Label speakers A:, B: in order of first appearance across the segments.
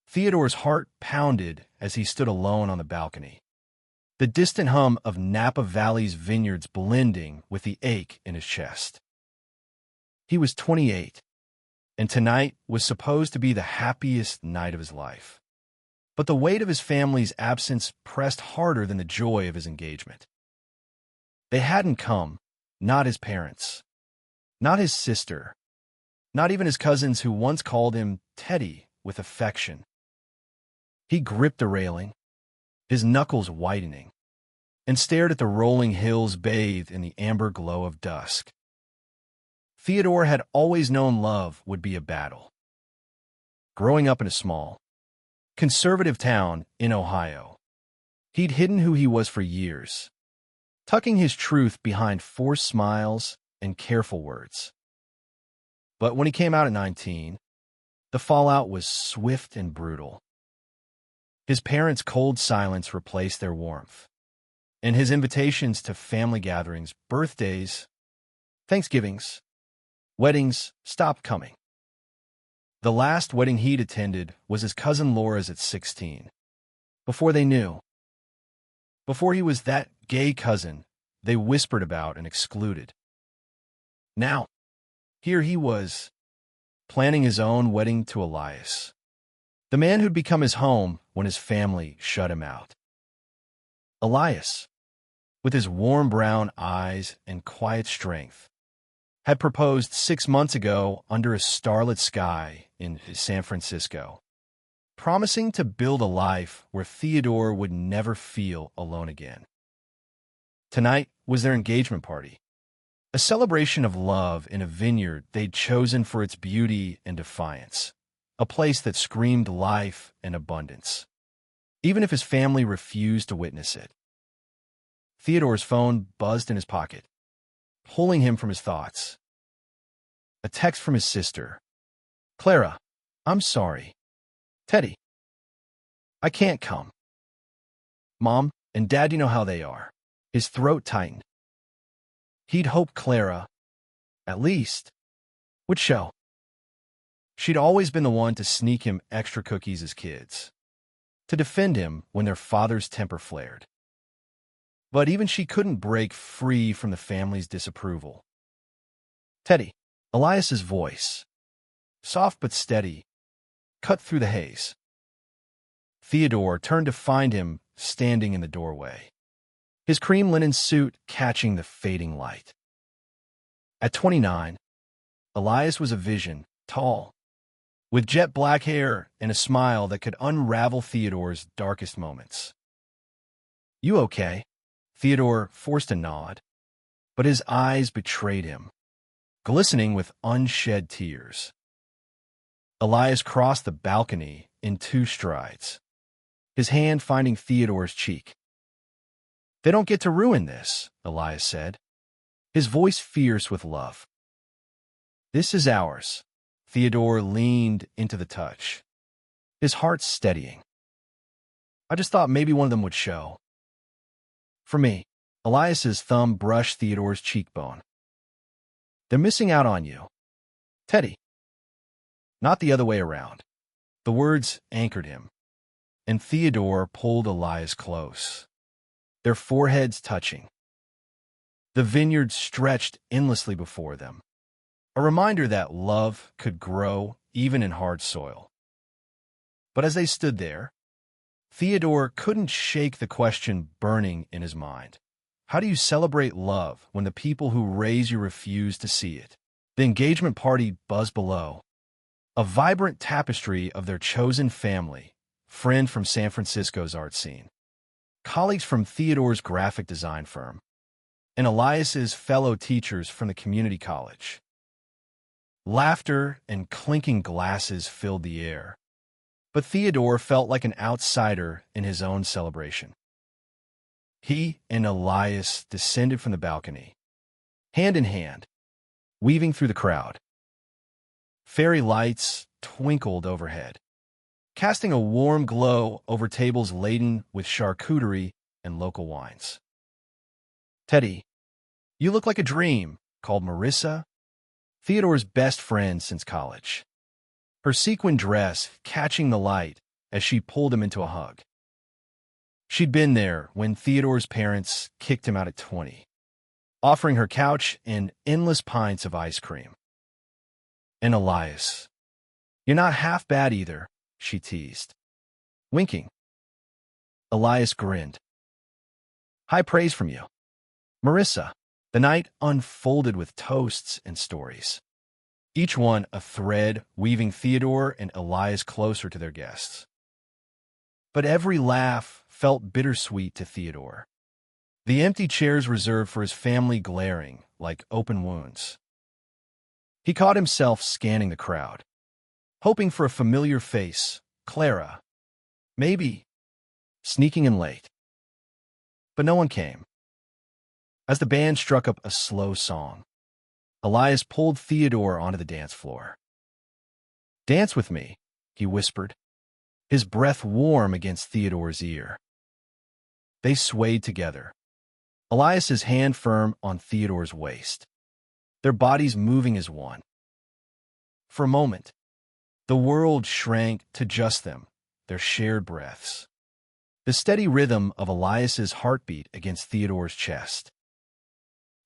A: Theodore's heart pounded as he stood alone on the balcony, the distant hum of Napa Valley's vineyards blending with the ache in his chest. He was 28, and tonight was supposed to be the happiest night of his life. But the weight of his family's absence pressed harder than the joy of his engagement. They hadn't come, not his parents, not his sister, not even his cousins who once called him Teddy with affection. He gripped the railing, his knuckles whitening, and stared at the rolling hills bathed in the amber glow of dusk. Theodore had always known love would be a battle. Growing up in a small, conservative town in Ohio, he'd hidden who he was for years, tucking his truth behind forced smiles and careful words. But when he came out at 19, the fallout was swift and brutal. His parents' cold silence replaced their warmth, and his invitations to family gatherings, birthdays, Thanksgivings, weddings stopped coming. The last wedding he'd attended was his cousin Laura's at 16. Before they knew, before he was that gay cousin they whispered about and excluded. Now, here he was, planning his own wedding to Elias, the man who'd become his home when his family shut him out. Elias, with his warm brown eyes and quiet strength, had proposed 6 months ago under a starlit sky in San Francisco, promising to build a life where Theodore would never feel alone again. Tonight was their engagement party, a celebration of love in a vineyard they'd chosen for its beauty and defiance, a place that screamed life and abundance, even if his family refused to witness it. Theodore's phone buzzed in his pocket, pulling him from his thoughts. A text from his sister. "Clara, I'm sorry. Teddy, I can't come. Mom and Dad, you know how they are." His throat tightened. He'd hoped Clara, at least, would show. She'd always been the one to sneak him extra cookies as kids, to defend him when their father's temper flared. But even she couldn't break free from the family's disapproval. "Teddy," Elias's voice, soft but steady, cut through the haze. Theodore turned to find him standing in the doorway, his cream linen suit catching the fading light. At 29, Elias was a vision, tall, with jet black hair and a smile that could unravel Theodore's darkest moments. "You okay?" Theodore forced a nod, but his eyes betrayed him, glistening with unshed tears. Elias crossed the balcony in 2 strides, his hand finding Theodore's cheek. "They don't get to ruin this," Elias said, his voice fierce with love. "This is ours." Theodore leaned into the touch, his heart steadying. "I just thought maybe one of them would show." "For me," Elias's thumb brushed Theodore's cheekbone. "They're missing out on you, Teddy. Not the other way around." The words anchored him, and Theodore pulled Elias close, their foreheads touching. The vineyard stretched endlessly before them, a reminder that love could grow even in hard soil. But as they stood there, Theodore couldn't shake the question burning in his mind. How do you celebrate love when the people who raise you refuse to see it? The engagement party buzzed below, a vibrant tapestry of their chosen family, friend from San Francisco's art scene, colleagues from Theodore's graphic design firm, and Elias's fellow teachers from the community college. Laughter and clinking glasses filled the air, but Theodore felt like an outsider in his own celebration. He and Elias descended from the balcony, hand in hand, weaving through the crowd. Fairy lights twinkled overhead, casting a warm glow over tables laden with charcuterie and local wines. "Teddy, you look like a dream," called Marissa, Theodore's best friend since college. Her sequin dress catching the light as she pulled him into a hug. She'd been there when Theodore's parents kicked him out at 20, offering her couch and endless pints of ice cream. And Elias, "You're not half bad either," she teased, winking. Elias grinned. "High praise from you, Marissa." The night unfolded with toasts and stories, each one a thread weaving Theodore and Elias closer to their guests. But every laugh felt bittersweet to Theodore, the empty chairs reserved for his family glaring like open wounds. He caught himself scanning the crowd, hoping for a familiar face, Clara, maybe, sneaking in late. But no one came. As the band struck up a slow song, Elias pulled Theodore onto the dance floor. "Dance with me," he whispered, his breath warm against Theodore's ear. They swayed together, Elias's hand firm on Theodore's waist, their bodies moving as one. For a moment, the world shrank to just them, their shared breaths. The steady rhythm of Elias's heartbeat against Theodore's chest.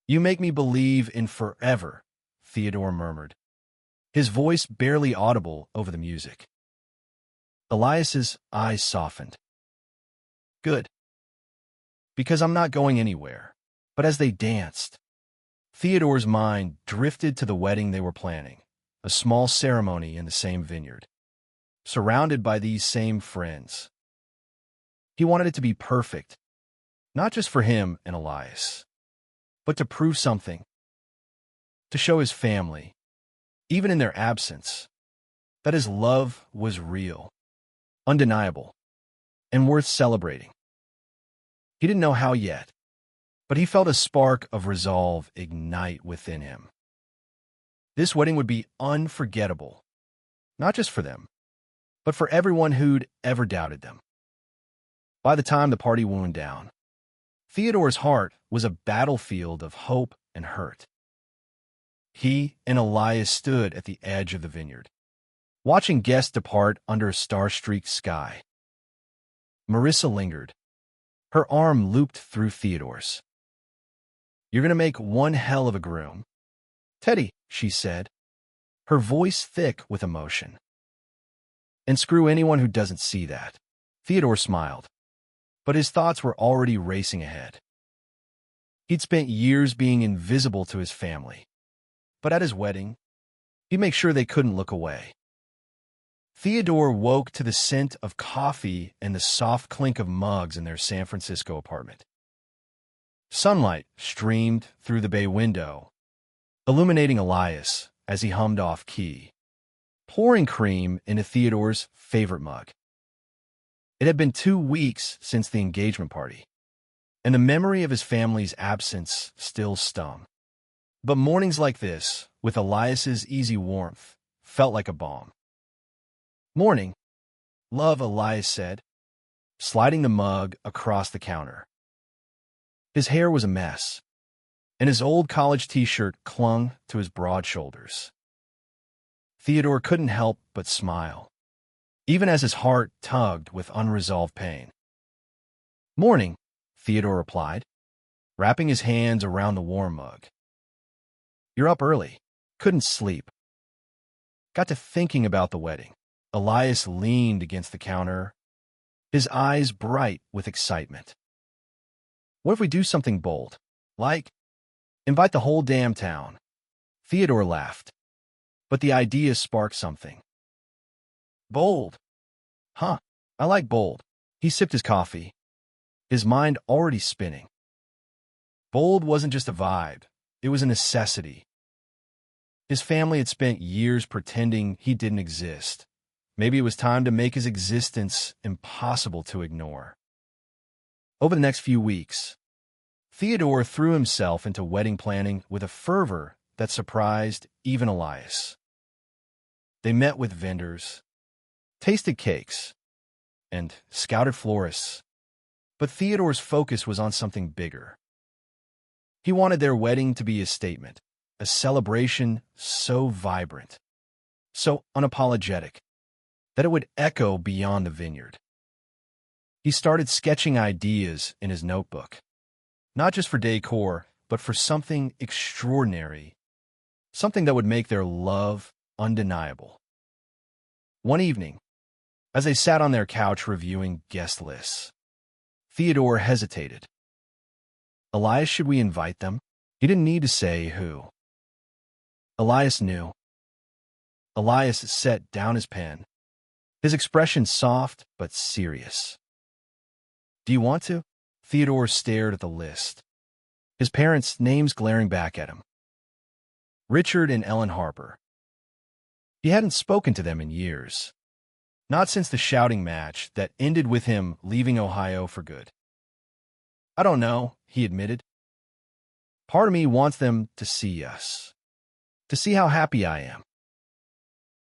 A: "You make me believe in forever," Theodore murmured, his voice barely audible over the music. Elias's eyes softened. "Good. Because I'm not going anywhere." But as they danced, Theodore's mind drifted to the wedding they were planning, a small ceremony in the same vineyard, surrounded by these same friends. He wanted it to be perfect, not just for him and Elias, but to prove something, to show his family, even in their absence, that his love was real, undeniable, and worth celebrating. He didn't know how yet, but he felt a spark of resolve ignite within him. This wedding would be unforgettable, not just for them, but for everyone who'd ever doubted them. By the time the party wound down, Theodore's heart was a battlefield of hope and hurt. He and Elias stood at the edge of the vineyard, watching guests depart under a star-streaked sky. Marissa lingered, her arm looped through Theodore's. "You're going to make one hell of a groom, Teddy," she said, her voice thick with emotion. "And screw anyone who doesn't see that." Theodore smiled, but his thoughts were already racing ahead. He'd spent years being invisible to his family, but at his wedding, he'd make sure they couldn't look away. Theodore woke to the scent of coffee and the soft clink of mugs in their San Francisco apartment. Sunlight streamed through the bay window, illuminating Elias as he hummed off-key, pouring cream into Theodore's favorite mug. It had been 2 weeks since the engagement party, and the memory of his family's absence still stung. But mornings like this, with Elias's easy warmth, felt like a balm. "Morning, love," Elias said, sliding the mug across the counter. His hair was a mess, and his old college t-shirt clung to his broad shoulders. Theodore couldn't help but smile, even as his heart tugged with unresolved pain. "Morning," Theodore replied, wrapping his hands around the warm mug. "You're up early. Couldn't sleep." Got to thinking about the wedding. Elias leaned against the counter, his eyes bright with excitement. "What if we do something bold? Like, invite the whole damn town?" Theodore laughed, but the idea sparked something. "Bold? Huh, I like bold." He sipped his coffee, his mind already spinning. Bold wasn't just a vibe, it was a necessity. His family had spent years pretending he didn't exist. Maybe it was time to make his existence impossible to ignore. Over the next few weeks, Theodore threw himself into wedding planning with a fervor that surprised even Elias. They met with vendors, tasted cakes, and scouted florists, but Theodore's focus was on something bigger. He wanted their wedding to be a statement, a celebration so vibrant, so unapologetic, that it would echo beyond the vineyard. He started sketching ideas in his notebook, not just for decor, but for something extraordinary, something that would make their love undeniable. One evening, as they sat on their couch reviewing guest lists, Theodore hesitated. Elias, should we invite them? He didn't need to say who. Elias knew. Elias set down his pen, his expression soft but serious. Do you want to? Theodore stared at the list, his parents' names glaring back at him. Richard and Ellen Harper. He hadn't spoken to them in years, not since the shouting match that ended with him leaving Ohio for good. I don't know, he admitted. Part of me wants them to see us, to see how happy I am.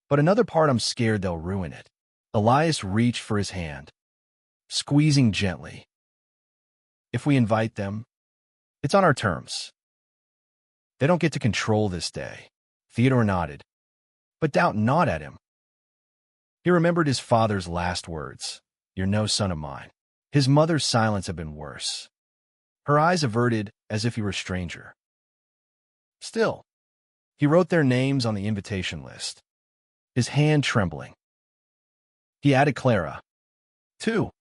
A: But another part, I'm scared they'll ruin it. Elias reached for his hand, squeezing gently. If we invite them, it's on our terms. They don't get to control this day. Theodore nodded, but doubt gnawed at him. He remembered his father's last words, "You're no son of mine." His mother's silence had been worse, her eyes averted as if he were a stranger. Still, he wrote their names on the invitation list, his hand trembling. He added Clara, too,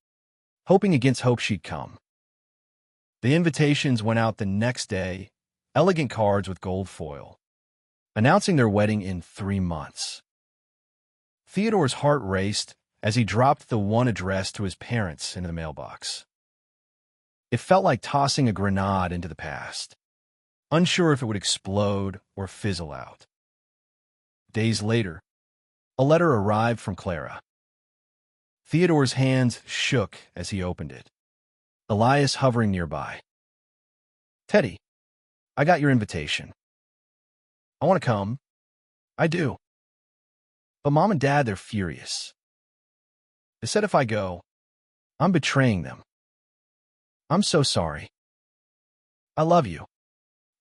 A: hoping against hope she'd come. The invitations went out the next day, elegant cards with gold foil, announcing their wedding in 3 months. Theodore's heart raced as he dropped the one addressed to his parents into the mailbox. It felt like tossing a grenade into the past, unsure if it would explode or fizzle out. Days later, a letter arrived from Clara. Theodore's hands shook as he opened it, Elias hovering nearby. Teddy, I got your invitation. I want to come. I do. But Mom and Dad, they're furious. They said if I go, I'm betraying them. I'm so sorry. I love you,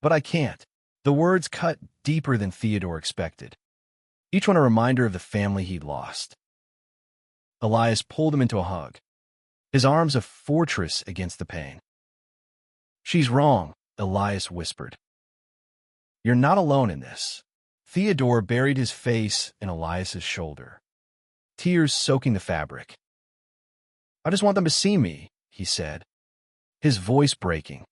A: but I can't. The words cut deeper than Theodore expected, each one a reminder of the family he'd lost. Elias pulled him into a hug, his arms a fortress against the pain. She's wrong, Elias whispered. You're not alone in this. Theodore buried his face in Elias's shoulder, tears soaking the fabric. I just want them to see me, he said, his voice breaking.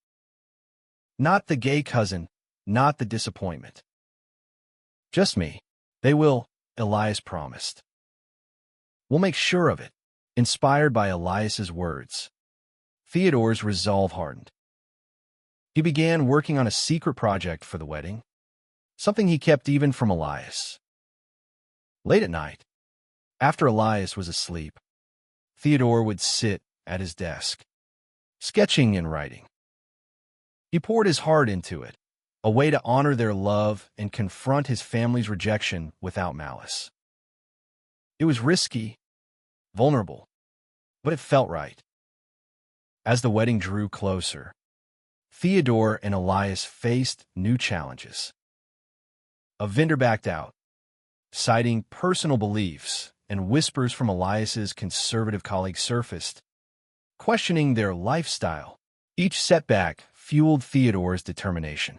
A: Not the gay cousin, not the disappointment. Just me. They will, Elias promised. We'll make sure of it. Inspired by Elias's words, Theodore's resolve hardened. He began working on a secret project for the wedding, something he kept even from Elias. Late at night, after Elias was asleep, Theodore would sit at his desk, sketching and writing. He poured his heart into it, a way to honor their love and confront his family's rejection without malice. It was risky, vulnerable, but it felt right. As the wedding drew closer, Theodore and Elias faced new challenges. A vendor backed out, citing personal beliefs, and whispers from Elias's conservative colleagues surfaced, questioning their lifestyle. Each setback fueled Theodore's determination.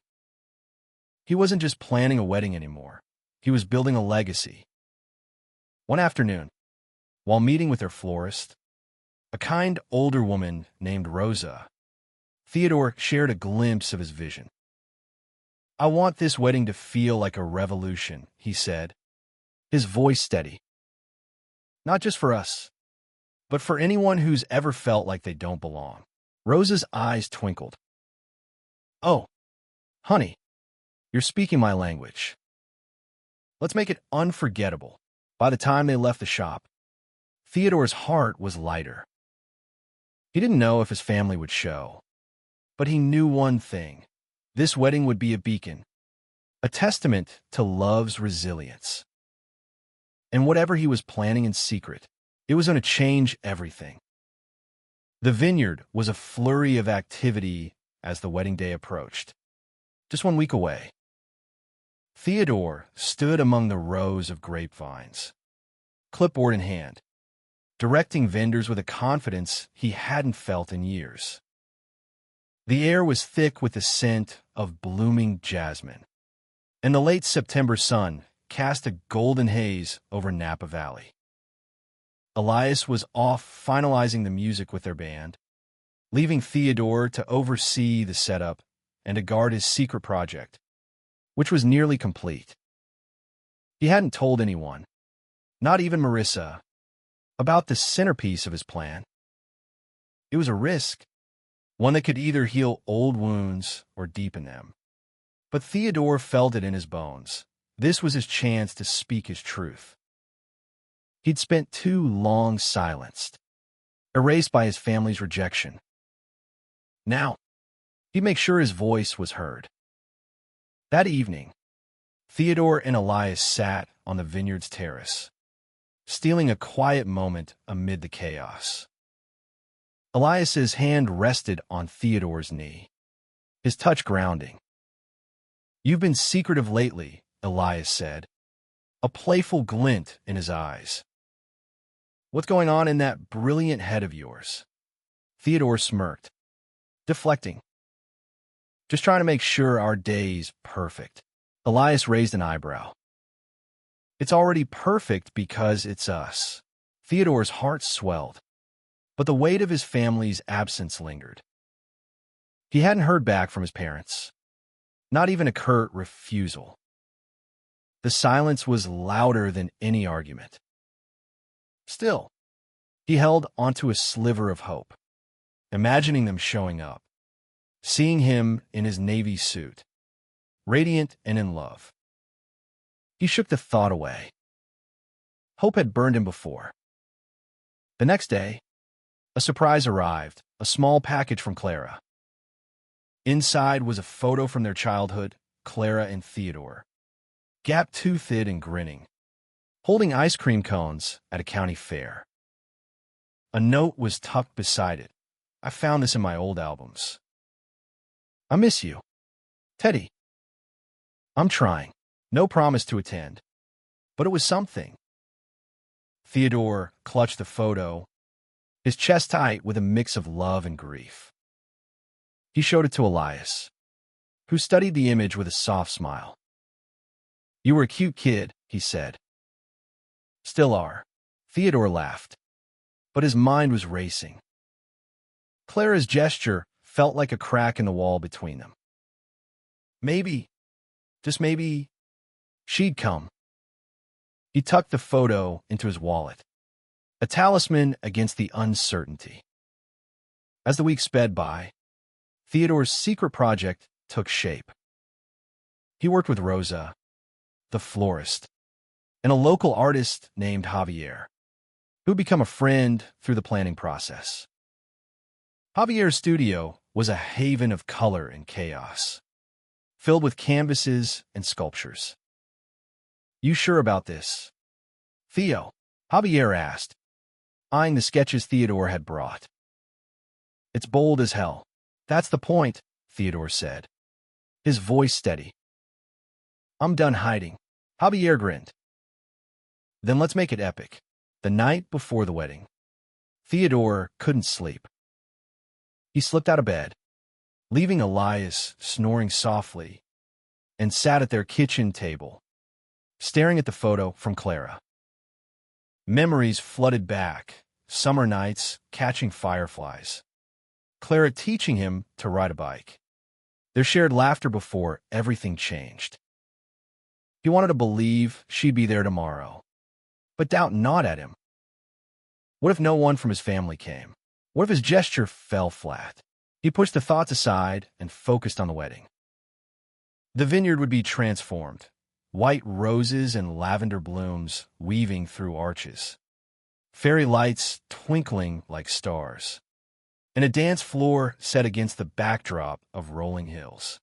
A: He wasn't just planning a wedding anymore. He was building a legacy. One afternoon, while meeting with their florist, a kind older woman named Rosa, Theodore shared a glimpse of his vision. I want this wedding to feel like a revolution, he said, his voice steady. Not just for us, but for anyone who's ever felt like they don't belong. Rosa's eyes twinkled. Oh, honey, you're speaking my language. Let's make it unforgettable. By the time they left the shop, Theodore's heart was lighter. He didn't know if his family would show, but he knew one thing. This wedding would be a beacon, a testament to love's resilience. And whatever he was planning in secret, it was going to change everything. The vineyard was a flurry of activity as the wedding day approached. Just 1 week away, Theodore stood among the rows of grapevines, clipboard in hand, directing vendors with a confidence he hadn't felt in years. The air was thick with the scent of blooming jasmine, and the late September sun cast a golden haze over Napa Valley. Elias was off finalizing the music with their band, leaving Theodore to oversee the setup and to guard his secret project, which was nearly complete. He hadn't told anyone, not even Marissa, about the centerpiece of his plan. It was a risk, one that could either heal old wounds or deepen them. But Theodore felt it in his bones. This was his chance to speak his truth. He'd spent too long silenced, erased by his family's rejection. Now, he'd make sure his voice was heard. That evening, Theodore and Elias sat on the vineyard's terrace, stealing a quiet moment amid the chaos. Elias's hand rested on Theodore's knee, his touch grounding. "You've been secretive lately," Elias said, a playful glint in his eyes. "What's going on in that brilliant head of yours?" Theodore smirked, deflecting. "Just trying to make sure our day's perfect." Elias raised an eyebrow. "It's already perfect because it's us." Theodore's heart swelled, but the weight of his family's absence lingered. He hadn't heard back from his parents, not even a curt refusal. The silence was louder than any argument. Still, he held onto a sliver of hope, imagining them showing up, seeing him in his navy suit, radiant and in love. He shook the thought away. Hope had burned him before. The next day, a surprise arrived, a small package from Clara. Inside was a photo from their childhood, Clara and Theodore, gap-toothed and grinning, holding ice cream cones at a county fair. A note was tucked beside it. "I found this in my old albums. I miss you, Teddy. I'm trying." No promise to attend, but it was something. Theodore clutched the photo, his chest tight with a mix of love and grief. He showed it to Elias, who studied the image with a soft smile. "You were a cute kid," he said. "Still are." Theodore laughed, but his mind was racing. Clara's gesture felt like a crack in the wall between them. Maybe, just maybe, she'd come. He tucked the photo into his wallet, a talisman against the uncertainty. As the weeks sped by, Theodore's secret project took shape. He worked with Rosa, the florist, and a local artist named Javier, who'd become a friend through the planning process. Javier's studio was a haven of color and chaos, filled with canvases and sculptures. "You sure about this, Theo?" Javier asked, eyeing the sketches Theodore had brought. "It's bold as hell." "That's the point," Theodore said, his voice steady. "I'm done hiding." Javier grinned. "Then let's make it epic." The night before the wedding, Theodore couldn't sleep. He slipped out of bed, leaving Elias snoring softly, and sat at their kitchen table, staring at the photo from Clara. Memories flooded back, summer nights catching fireflies, Clara teaching him to ride a bike, their shared laughter before everything changed. He wanted to believe she'd be there tomorrow, but doubt gnawed at him. What if no one from his family came? What if his gesture fell flat? He pushed the thoughts aside and focused on the wedding. The vineyard would be transformed, white roses and lavender blooms weaving through arches, fairy lights twinkling like stars, and a dance floor set against the backdrop of rolling hills.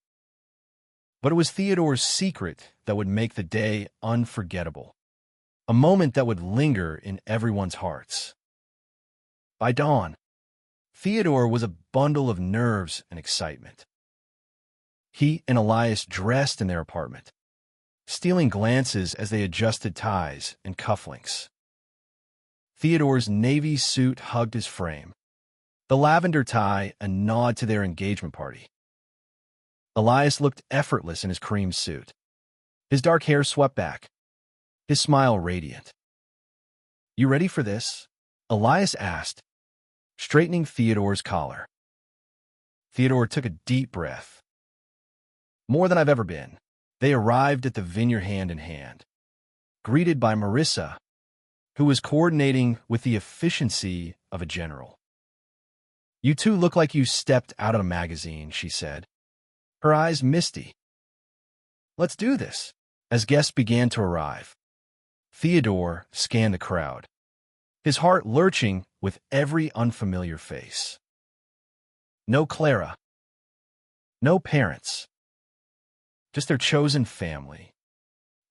A: But it was Theodore's secret that would make the day unforgettable, a moment that would linger in everyone's hearts. By dawn, Theodore was a bundle of nerves and excitement. He and Elias dressed in their apartment, stealing glances as they adjusted ties and cufflinks. Theodore's navy suit hugged his frame, the lavender tie a nod to their engagement party. Elias looked effortless in his cream suit, his dark hair swept back, his smile radiant. "You ready for this?" Elias asked, straightening Theodore's collar. Theodore took a deep breath. "More than I've ever been." They arrived at the vineyard hand in hand, greeted by Marissa, who was coordinating with the efficiency of a general. "You two look like you stepped out of a magazine," she said, her eyes misty. "Let's do this." As guests began to arrive, Theodore scanned the crowd, his heart lurching with every unfamiliar face. No Clara. No parents. Just their chosen family,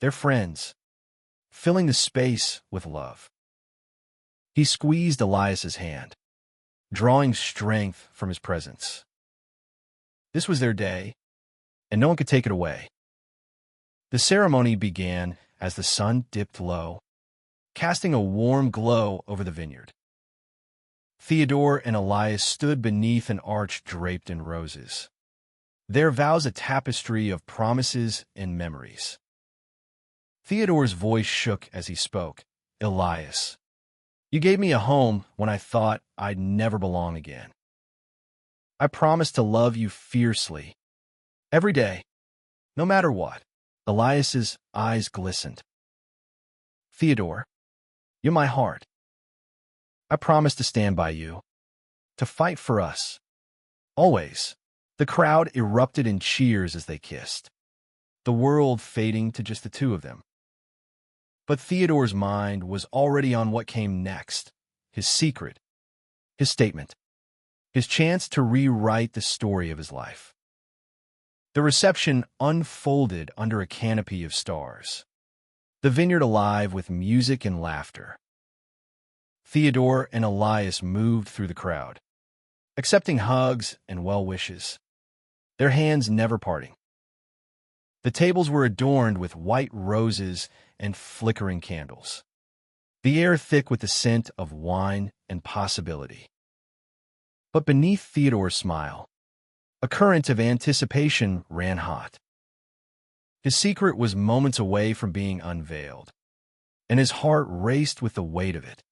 A: their friends, filling the space with love. He squeezed Elias's hand, drawing strength from his presence. This was their day, and no one could take it away. The ceremony began as the sun dipped low, casting a warm glow over the vineyard. Theodore and Elias stood beneath an arch draped in roses, their vows a tapestry of promises and memories. Theodore's voice shook as he spoke. "Elias, you gave me a home when I thought I'd never belong again. I promise to love you fiercely, every day, no matter what." Elias's eyes glistened. "Theodore, you're my heart. I promise to stand by you, to fight for us, always." The crowd erupted in cheers as they kissed, the world fading to just the two of them. But Theodore's mind was already on what came next, his secret, his statement, his chance to rewrite the story of his life. The reception unfolded under a canopy of stars, the vineyard alive with music and laughter. Theodore and Elias moved through the crowd, accepting hugs and well wishes, their hands never parting. The tables were adorned with white roses and flickering candles, the air thick with the scent of wine and possibility. But beneath Theodore's smile, a current of anticipation ran hot. His secret was moments away from being unveiled, and his heart raced with the weight of it.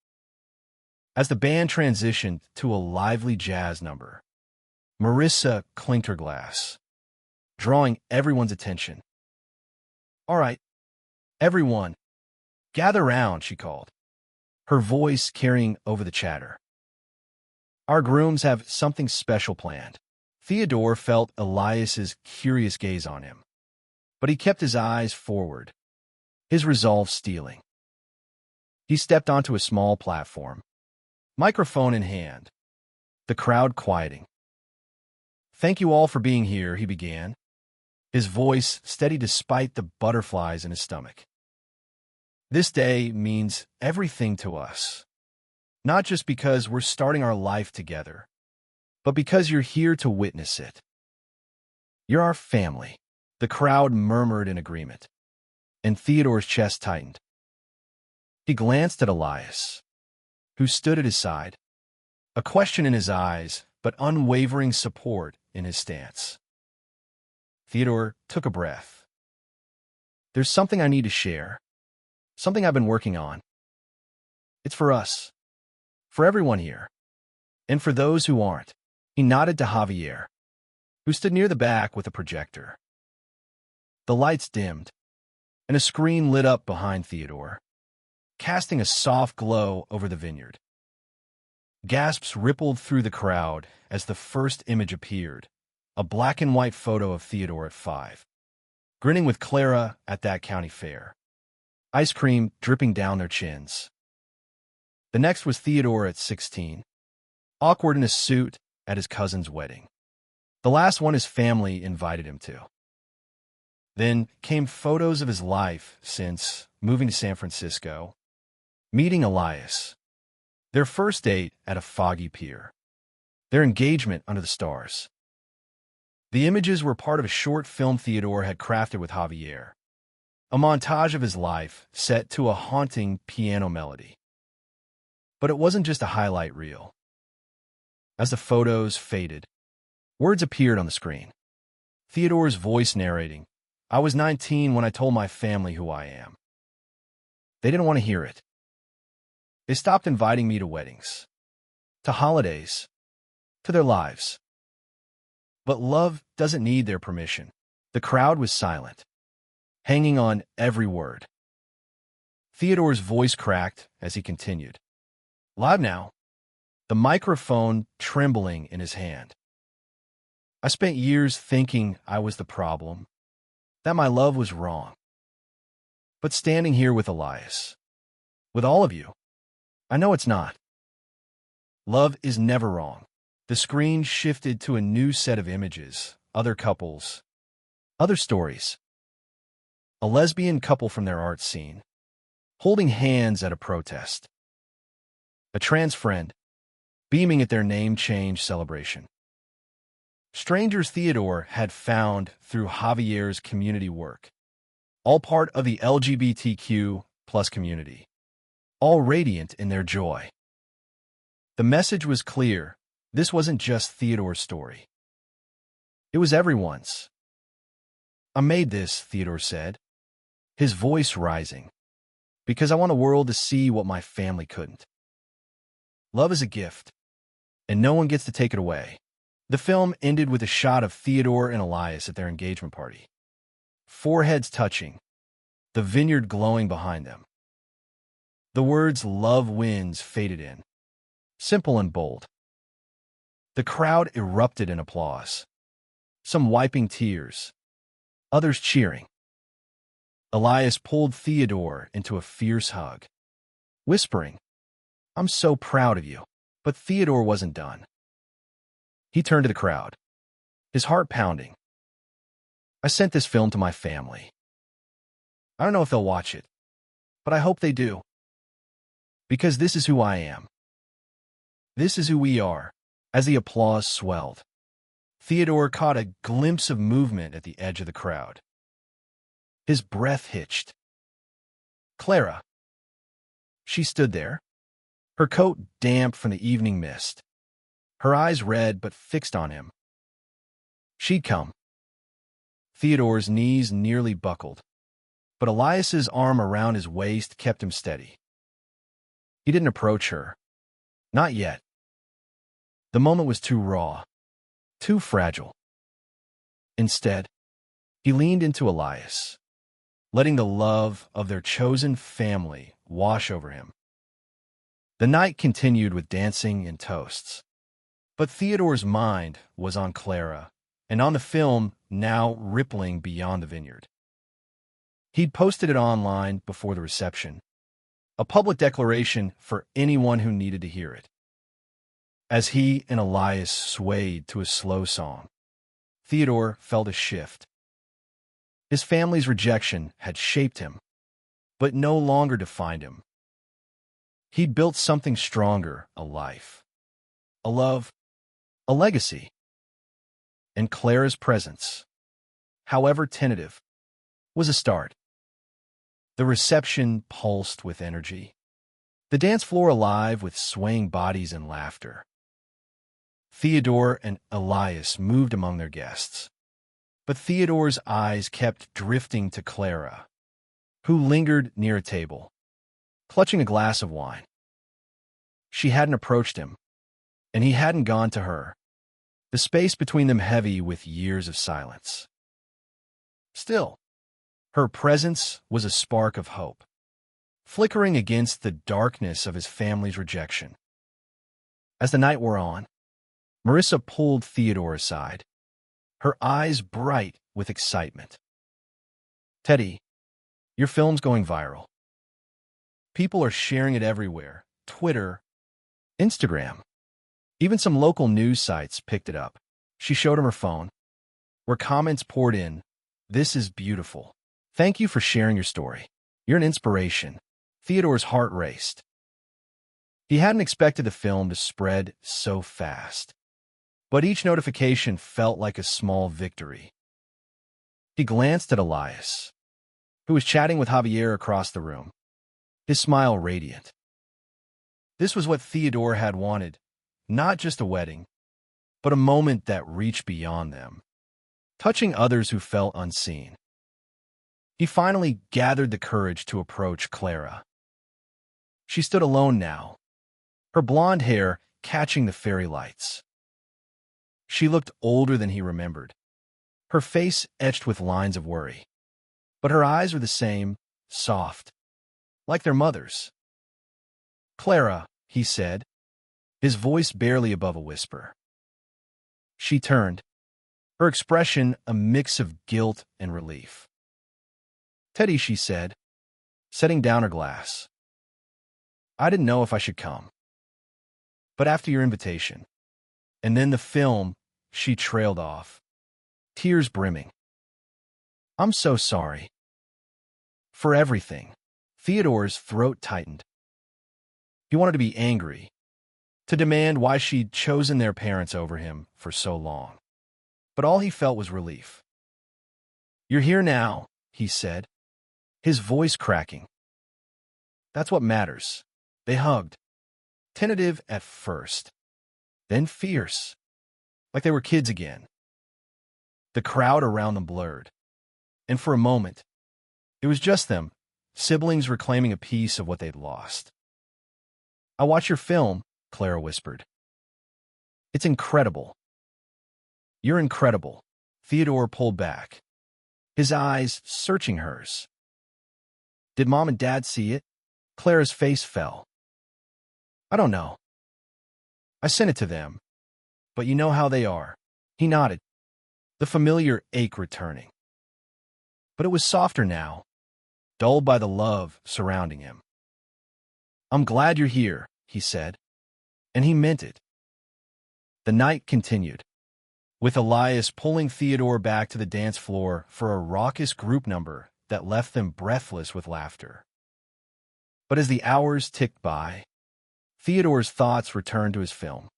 A: As the band transitioned to a lively jazz number, Marissa clinked her glass, drawing everyone's attention. "All right, everyone, gather round," she called, her voice carrying over the chatter. "Our grooms have something special planned." Theodore felt Elias's curious gaze on him, but he kept his eyes forward, his resolve steeling. He stepped onto a small platform, microphone in hand, the crowd quieting. "Thank you all for being here," he began, his voice steady despite the butterflies in his stomach. "This day means everything to us, not just because we're starting our life together, but because you're here to witness it. You're our family." The crowd murmured in agreement, and Theodore's chest tightened. He glanced at Elias, who stood at his side, a question in his eyes, but unwavering support in his stance. Theodore took a breath. "There's something I need to share, something I've been working on. It's for us, for everyone here, and for those who aren't." He nodded to Javier, who stood near the back with a projector. The lights dimmed, and a screen lit up behind Theodore, casting a soft glow over the vineyard. Gasps rippled through the crowd as the first image appeared, a black and white photo of Theodore at 5, grinning with Clara at that county fair, ice cream dripping down their chins. The next was Theodore at 16, awkward in a suit at his cousin's wedding. The last one his family invited him to. Then came photos of his life since moving to San Francisco, meeting Elias, their first date at a foggy pier, their engagement under the stars. The images were part of a short film Theodore had crafted with Javier, a montage of his life set to a haunting piano melody. But it wasn't just a highlight reel. As the photos faded, words appeared on the screen. Theodore's voice narrating, "I was 19 when I told my family who I am. They didn't want to hear it. They stopped inviting me to weddings, to holidays, to their lives. But love doesn't need their permission." The crowd was silent, hanging on every word. Theodore's voice cracked as he continued. Live now, the microphone trembling in his hand. "I spent years thinking I was the problem, that my love was wrong. But standing here with Elias, with all of you, I know it's not. Love is never wrong." The screen shifted to a new set of images, other couples, other stories. A lesbian couple from their art scene, holding hands at a protest. A trans friend, beaming at their name change celebration. Strangers Theodore had found through Javier's community work, all part of the LGBTQ plus community, all radiant in their joy. The message was clear. This wasn't just Theodore's story. It was everyone's. "I made this," Theodore said, his voice rising, "because I want the world to see what my family couldn't. Love is a gift, and no one gets to take it away." The film ended with a shot of Theodore and Elias at their engagement party. Foreheads touching, the vineyard glowing behind them. The words "Love wins" faded in, simple and bold. The crowd erupted in applause, some wiping tears, others cheering. Elias pulled Theodore into a fierce hug, whispering, "I'm so proud of you." But Theodore wasn't done. He turned to the crowd, his heart pounding. "I sent this film to my family. I don't know if they'll watch it, but I hope they do. Because this is who I am. This is who we are." As the applause swelled, Theodore caught a glimpse of movement at the edge of the crowd. His breath hitched. Clara. She stood there, her coat damp from the evening mist, her eyes red but fixed on him. She'd come. Theodore's knees nearly buckled, but Elias's arm around his waist kept him steady. He didn't approach her. Not yet. The moment was too raw, too fragile. Instead, he leaned into Elias, letting the love of their chosen family wash over him. The night continued with dancing and toasts. But Theodore's mind was on Clara and on the film now rippling beyond the vineyard. He'd posted it online before the reception, a public declaration for anyone who needed to hear it. As he and Elias swayed to a slow song, Theodore felt a shift. His family's rejection had shaped him, but no longer defined him. He'd built something stronger, a life, a love, a legacy. And Clara's presence, however tentative, was a start. The reception pulsed with energy, the dance floor alive with swaying bodies and laughter. Theodore and Elias moved among their guests, but Theodore's eyes kept drifting to Clara, who lingered near a table, clutching a glass of wine. She hadn't approached him, and he hadn't gone to her, the space between them heavy with years of silence. Still, her presence was a spark of hope, flickering against the darkness of his family's rejection. As the night wore on, Marissa pulled Theodore aside, her eyes bright with excitement. "Teddy, your film's going viral. People are sharing it everywhere. Twitter, Instagram. Even some local news sites picked it up." She showed him her phone, where comments poured in. "This is beautiful. Thank you for sharing your story. You're an inspiration." Theodore's heart raced. He hadn't expected the film to spread so fast, but each notification felt like a small victory. He glanced at Elias, who was chatting with Javier across the room, his smile radiant. This was what Theodore had wanted, not just a wedding, but a moment that reached beyond them, touching others who felt unseen. He finally gathered the courage to approach Clara. She stood alone now, her blonde hair catching the fairy lights. She looked older than he remembered, her face etched with lines of worry. But her eyes were the same, soft, like their mother's. "Clara," he said, his voice barely above a whisper. She turned, her expression a mix of guilt and relief. "Teddy," she said, setting down her glass. "I didn't know if I should come. But after your invitation." And then the film, she trailed off, tears brimming. "I'm so sorry. For everything." Theodore's throat tightened. He wanted to be angry, to demand why she'd chosen their parents over him for so long. But all he felt was relief. "You're here now," he said, his voice cracking. "That's what matters." They hugged, tentative at first, then fierce, like they were kids again. The crowd around them blurred, and for a moment, it was just them, siblings reclaiming a piece of what they'd lost. "I watch your film," Clara whispered. "It's incredible." "You're incredible." Theodore pulled back, his eyes searching hers. "Did Mom and Dad see it?" Clara's face fell. "I don't know. I sent it to them. But you know how they are." He nodded, the familiar ache returning. But it was softer now, dulled by the love surrounding him. "I'm glad you're here," he said, and he meant it. The night continued, with Elias pulling Theodore back to the dance floor for a raucous group number that left them breathless with laughter. But as the hours ticked by, Theodore's thoughts returned to his film.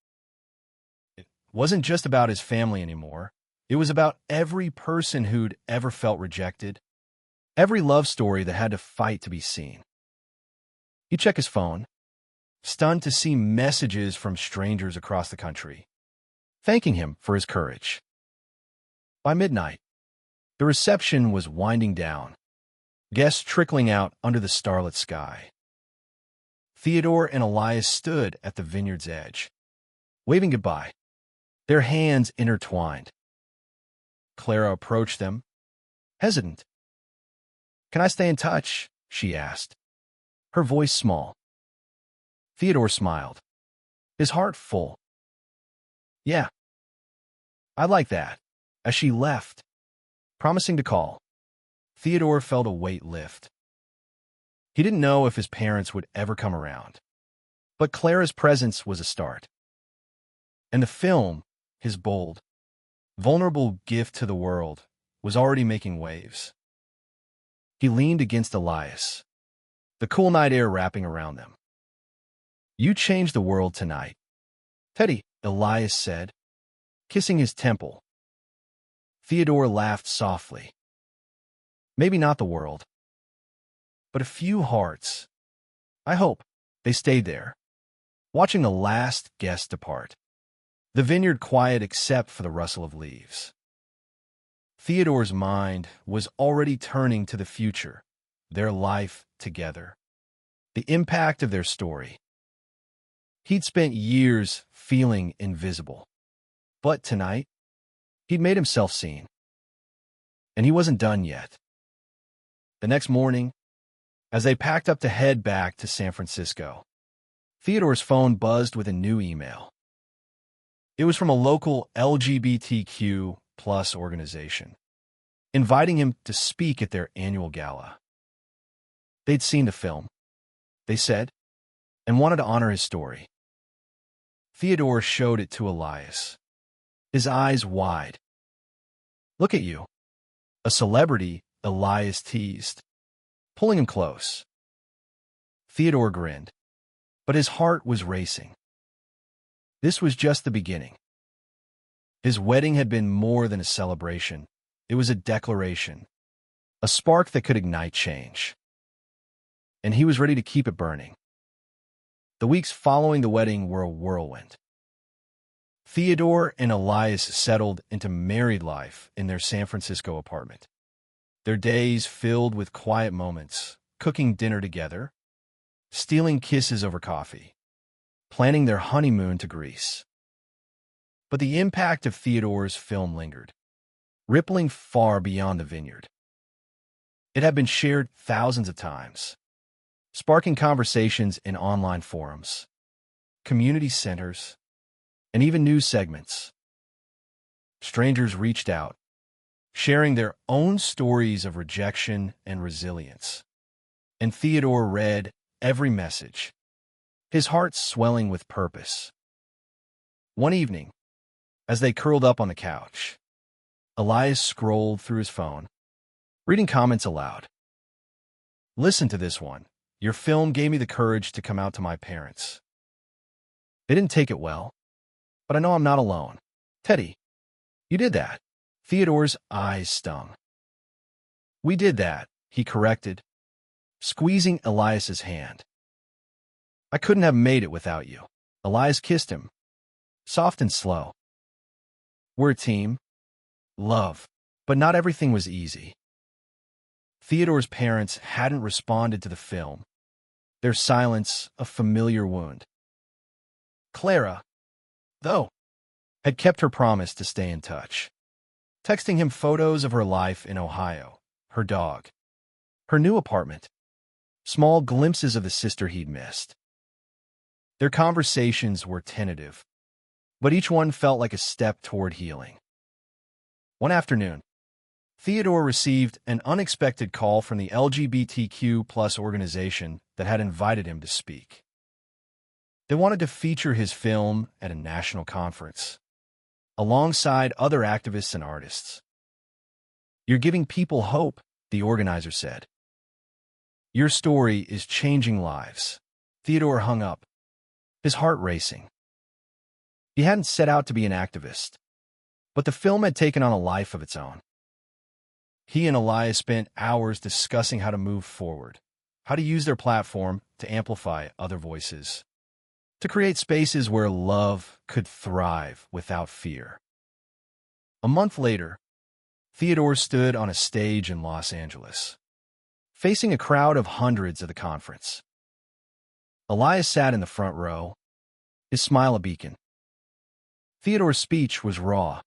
A: It wasn't just about his family anymore. It was about every person who'd ever felt rejected, every love story that had to fight to be seen. He'd check his phone, stunned to see messages from strangers across the country, thanking him for his courage. By midnight, the reception was winding down, guests trickling out under the starlit sky. Theodore and Elias stood at the vineyard's edge, waving goodbye, their hands intertwined. Clara approached them, hesitant. "Can I stay in touch?" she asked, her voice small. Theodore smiled, his heart full. "Yeah, I'd like that." As she left, promising to call, Theodore felt a weight lift. He didn't know if his parents would ever come around, but Clara's presence was a start. And the film, his bold, vulnerable gift to the world, was already making waves. He leaned against Elias, the cool night air wrapping around them. "You changed the world tonight." "Teddy," Elias said, kissing his temple. Theodore laughed softly. "Maybe not the world, but a few hearts." I hope. They stayed there, watching the last guest depart, the vineyard quiet except for the rustle of leaves. Theodore's mind was already turning to the future, their life together, the impact of their story. He'd spent years feeling invisible, but tonight, he'd made himself seen. And he wasn't done yet. The next morning, as they packed up to head back to San Francisco, Theodore's phone buzzed with a new email. It was from a local LGBTQ+ organization, inviting him to speak at their annual gala. They'd seen the film, they said, and wanted to honor his story. Theodore showed it to Elias, his eyes wide. "Look at you." "A celebrity," Elias teased, pulling him close. Theodore grinned, but his heart was racing. This was just the beginning. His wedding had been more than a celebration. It was a declaration, a spark that could ignite change. And he was ready to keep it burning. The weeks following the wedding were a whirlwind. Theodore and Elias settled into married life in their San Francisco apartment. Their days filled with quiet moments, cooking dinner together, stealing kisses over coffee, planning their honeymoon to Greece. But the impact of Theodore's film lingered, rippling far beyond the vineyard. It had been shared thousands of times, sparking conversations in online forums, community centers, and even news segments. Strangers reached out, sharing their own stories of rejection and resilience. And Theodore read every message, his heart swelling with purpose. One evening, as they curled up on the couch, Elias scrolled through his phone, reading comments aloud. "Listen to this one. Your film gave me the courage to come out to my parents. They didn't take it well, but I know I'm not alone. Teddy, you did that." Theodore's eyes stung. "We did that," he corrected, squeezing Elias's hand. "I couldn't have made it without you." Elias kissed him, soft and slow. "We're a team. Love." But not everything was easy. Theodore's parents hadn't responded to the film, their silence a familiar wound. Clara, though, had kept her promise to stay in touch, texting him photos of her life in Ohio, her dog, her new apartment, small glimpses of the sister he'd missed. Their conversations were tentative, but each one felt like a step toward healing. One afternoon, Theodore received an unexpected call from the LGBTQ+ organization that had invited him to speak. They wanted to feature his film at a national conference, alongside other activists and artists. "You're giving people hope," the organizer said. "Your story is changing lives." Theodore hung up, his heart racing. He hadn't set out to be an activist, but the film had taken on a life of its own. He and Elias spent hours discussing how to move forward, how to use their platform to amplify other voices, to create spaces where love could thrive without fear. A month later, Theodore stood on a stage in Los Angeles, facing a crowd of hundreds at the conference. Elias sat in the front row, his smile a beacon. Theodore's speech was raw,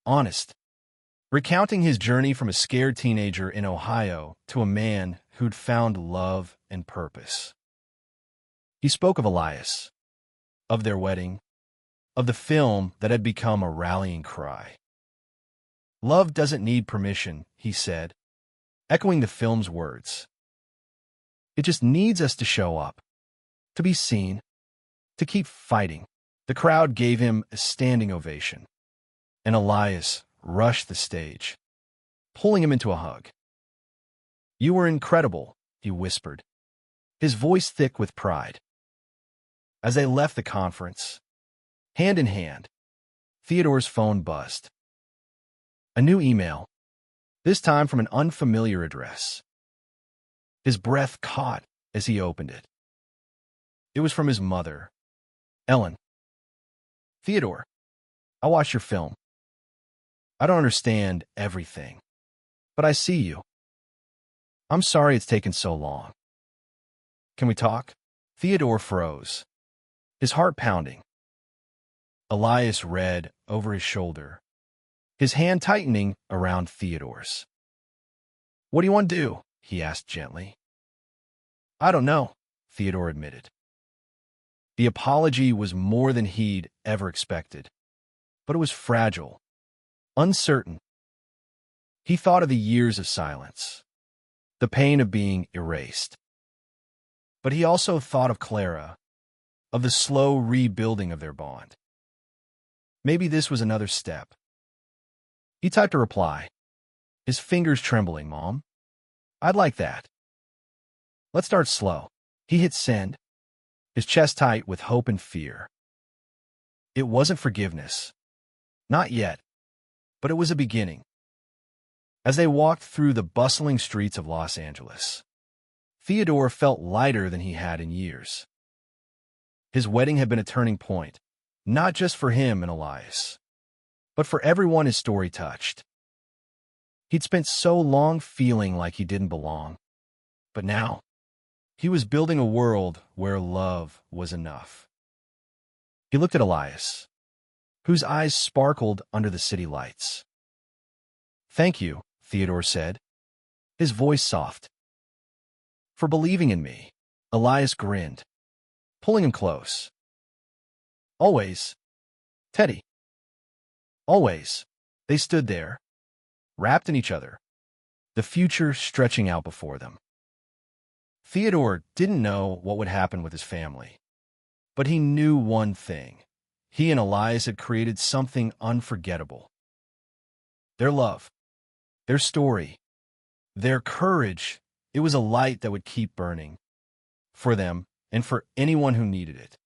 A: honest, recounting his journey from a scared teenager in Ohio to a man who'd found love and purpose. He spoke of Elias, of their wedding, of the film that had become a rallying cry. "Love doesn't need permission," he said, echoing the film's words. "It just needs us to show up, to be seen, to keep fighting." The crowd gave him a standing ovation, and Elias rushed the stage, pulling him into a hug. "You were incredible," he whispered, his voice thick with pride. As they left the conference, hand in hand, Theodore's phone buzzed. A new email, this time from an unfamiliar address. His breath caught as he opened it. It was from his mother, Ellen. "Theodore, I watched your film. I don't understand everything, but I see you. I'm sorry it's taken so long. Can we talk?" Theodore froze, his heart pounding. Elias read over his shoulder, his hand tightening around Theodore's. "What do you want to do?" he asked gently. "I don't know," Theodore admitted. The apology was more than he'd ever expected, but it was fragile, uncertain. He thought of the years of silence, the pain of being erased. But he also thought of Clara, of the slow rebuilding of their bond. Maybe this was another step. He typed a reply, his fingers trembling. "Mom, I'd like that. Let's start slow." He hit send, his chest tight with hope and fear. It wasn't forgiveness. Not yet. But it was a beginning. As they walked through the bustling streets of Los Angeles, Theodore felt lighter than he had in years. His wedding had been a turning point, not just for him and Elias, but for everyone his story touched. He'd spent so long feeling like he didn't belong, but now he was building a world where love was enough. He looked at Elias, whose eyes sparkled under the city lights. "Thank you," Theodore said, his voice soft. "For believing in me." Elias grinned, pulling him close. "Always, Teddy." Always. They stood there, wrapped in each other, the future stretching out before them. Theodore didn't know what would happen with his family, but he knew one thing. He and Elias had created something unforgettable. Their love, their story, their courage, it was a light that would keep burning, for them and for anyone who needed it.